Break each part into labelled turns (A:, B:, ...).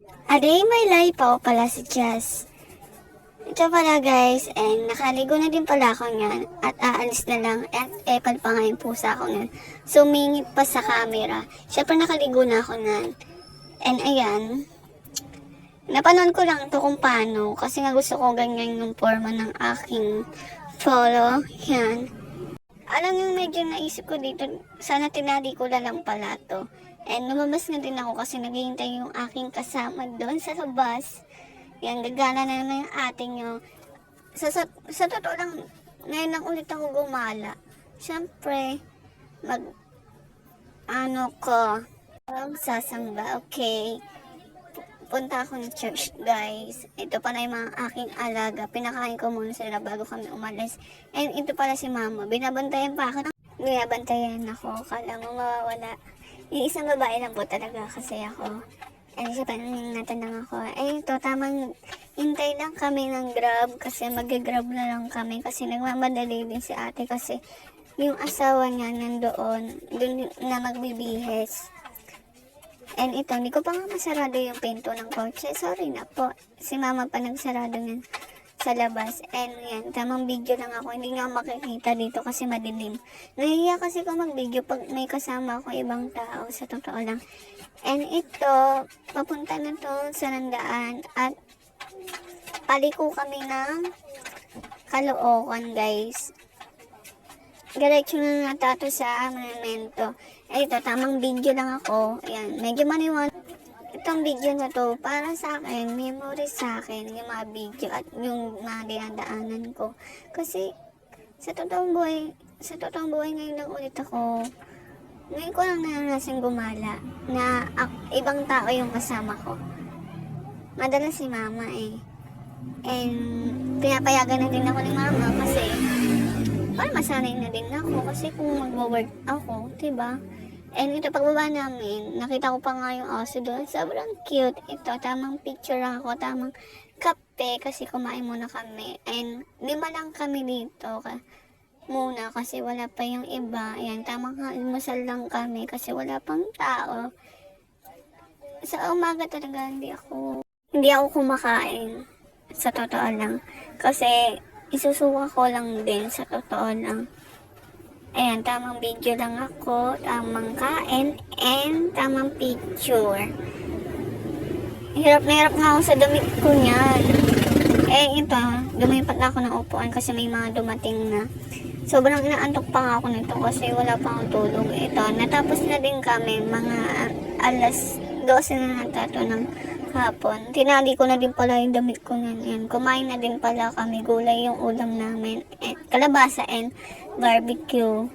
A: A Day in My Life po pala si Jazz. Ito pala guys, and nakaligo na din pala ako niyan at aalis na lang at epal pa nga yung pusa ko niyan. Sumingit pa sa camera. Syempre nakaligo na ako niyan. And ayan, napanood ko lang to kung paano kasi nga gusto ko ganyan yung forma ng aking polo. Yan. Alam yung medyo naisip ko dito, sana tinali ko na lang pala to. And lumabas na din ako kasi naghihintay yung aking kasama doon sa labas. Yan, gagana na naman yung ating nyo. Sa totoo lang, ngayon lang ulit ako gumala. Siyempre, ano ko, sasamba, okay. Punta ako ng church, guys. Ito pala yung mga aking alaga. Pinakain ko muna sila bago kami umalis. And ito pala si mama. Binabantayan pa ako. Binabantayan ako. Kala mo mawawala. Yung isang babae lang po talaga kasi ako. And siya pa natanong ako. Ito, tamang hintay lang kami ng Grab kasi mag-grab na lang kami kasi nagmamadali din si ate kasi yung asawa niya nandoon, doon na magbibihes. And ito, hindi ko pa nga masarado yung pinto ng kotse. Sorry na po. Si mama pa nagsarado niyan sa labas. And yan, tamang video lang ako. Hindi nga makikita dito kasi madilim. Nahihiya kasi ko mag-video pag may kasama ako ibang tao. Sa totoo lang. And ito, papunta na to sa Nandaan. At paliko kami ng Caloocan, guys. Diretso na natato sa monumento. Ito, tamang video lang ako. Ayan, medyo maniwan. Itong video na to, para sa akin, memory sa akin, yung mga video at yung mga dinadaanan ko. Kasi, sa totoong buhay ngayon lang ulit ako. Ngayon ko lang naranasan gumala na ibang tao yung kasama ko. Madalas si mama eh. And, pinapayagan na din ako ni mama kasi, para masanay na din ako kasi kung mag-work ako, diba? And ito pagbaba namin, nakita ko pa nga yung aso doon. Sobrang cute. Ito, tamang picture lang ako, tamang kape kasi kumain muna kami. And 5 lang kami dito muna kasi wala pa yung iba. Ayan, tamang almusal lang kami kasi wala pang tao. Sa umaga talaga hindi ako kumakain. Sa totoo lang. Kasi isusuka ko lang din sa totoo lang. Ayan, tamang video lang ako, tamang kain, and tamang picture. Hirap na hirap nga ako sa damit ko niyan. Ito, lumipat na ako ng upuan kasi may mga dumating na. Sobrang inaantok pa nga ako nito kasi wala pa akong tulog. Ito, natapos na din kami, mga alas 12 na natato ng hapon. Tinali ko na din pala yung damit ko na yan. Kumain na din pala kami, gulay yung ulam namin, kalabasa and barbecue.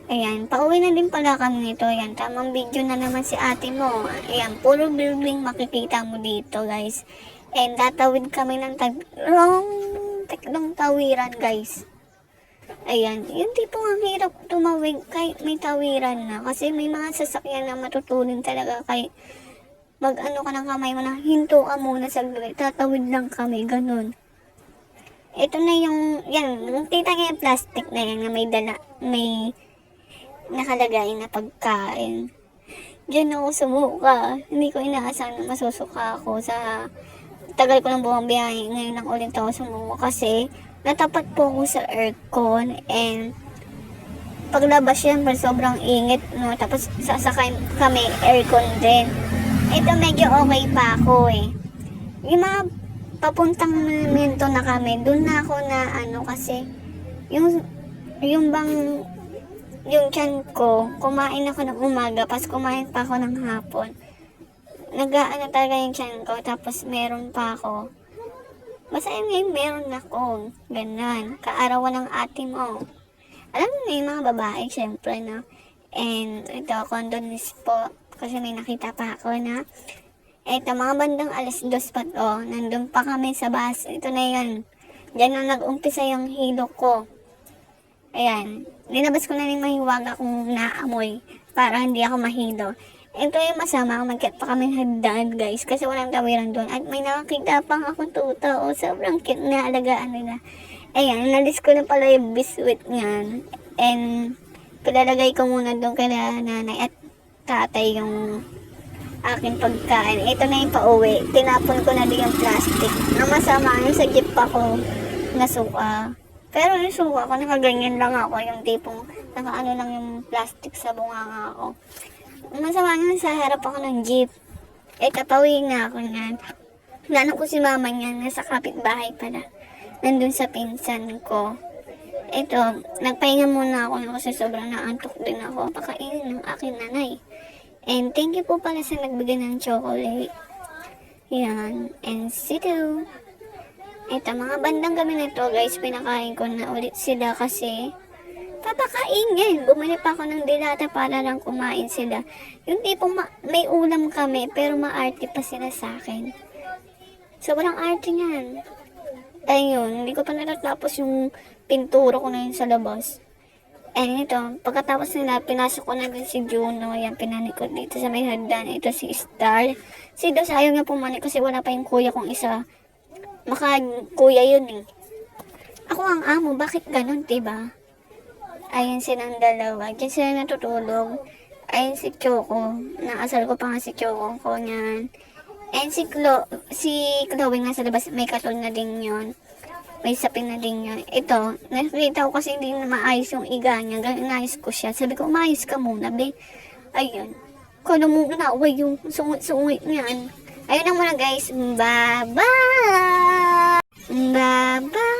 A: Ayan, pauwi na din pala kami nito. Ayan, tamang video na naman si ate mo. Ayan, puro building makikita mo dito, guys. And tatawid kami ng tatlong tawiran, guys. Ayan, yung tipong ang hirap tumawid kahit may tawiran na. Kasi may mga sasakyan na matutulin talaga kahit mag-ano ka ng kamay mo na hinto ka muna saglit. Tatawid lang kami, ganun. Ito na yung, yan, kita niya yung plastic na yan na may nakalagay na pagkain. Diyan ako sumuka. Hindi ko inaasahan na masusuka ako sa tagal ko ng buong biyahe. Ngayon lang ulit ako sumuka kasi natapat po ako sa aircon and paglabas syempre sobrang init, no? Tapos sasakay kami aircon din. Ito medyo okay pa ako eh. Yung mga papuntang monumento na kami, dun na ako na kasi yung bang yung tiyan ko, kumain ako ng umaga, pas kumain pa ako ng hapon. Nag-aano talaga yung tiyan ko, tapos meron pa ako. Basta yun ngayon, meron ako. Ganon. Kaarawan ng ate mo. Alam mo na yung mga babae, syempre, no? And ito, condolence po. Kasi may nakita pa ako na ito, mga bandang alas 2 pa to. Nandun pa kami sa bus. Ito na yan. Diyan na nag-umpisa yung hilo ko. Ayan. Linabas ko na yung mahiwaga kung naamoy para hindi ako mahilo. Ito yung masama, magkat pa kami hagdan, guys, kasi walang tawiran doon. At may nakakita pang ako tuta, sobrang cute na alagaan nila. Ayan, nalis ko na pala yung biscuit niyan. And, pilalagay ko muna doon kay nanay at tatay yung aking pagkain. Ito na yung pauwi. Tinapon ko na din yung plastic. Ang masama yung sa jeep ako nasuka. Pero yung suka ko, nakaganyan lang ako. Yung tipong nakaano lang yung plastic sa bunganga ko. Ang masama yun, sa harap ako ng jeep. Tatawin na ako niyan. Nanong ko si mama niyan, nasa kapitbahay pala. Nandun sa pinsan ko. Ito, nagpahinga muna ako kasi sobrang naantok din ako. Pakainin ng aking nanay. And thank you po pala sa nagbigay ng chocolate. Yan. And see you. Ito, mga bandang gabi na ito, guys, pinakain ko na ulit sila kasi papakain. Bumili pa ako ng dilata para lang kumain sila. Yung tipong may ulam kami, pero maarte pa sila sa akin. Sobrang arte niyan. Ayun, hindi ko pa natatapos yung pintura ko na yun sa labas. And ito, pagkatapos nila, pinasok ko na din si Juno. Ayan, pinanik ko dito sa may hagdan. Ito si Star. Si Dos, ayaw niya pumanik kasi wala pa yung kuya kong isa. Maka kuya yun eh. Ako ang amo, bakit ganun, diba? Ayan silang dalawa. Diyan sila natutulog. Ayan si Choco. Naasal ko pa nga si Choco ko niyan. And si Chloe nga sa labas, may katol na din yun. May sapin na din yun. Ito, nakita ko kasi hindi na maayos yung iga niya. Inayos ko siya. Sabi ko, umayos ka muna, be. Ayun. Kala mo na, yung sungit-sungit niyan. Ayun na muna, guys. Bye-bye! Bye-bye!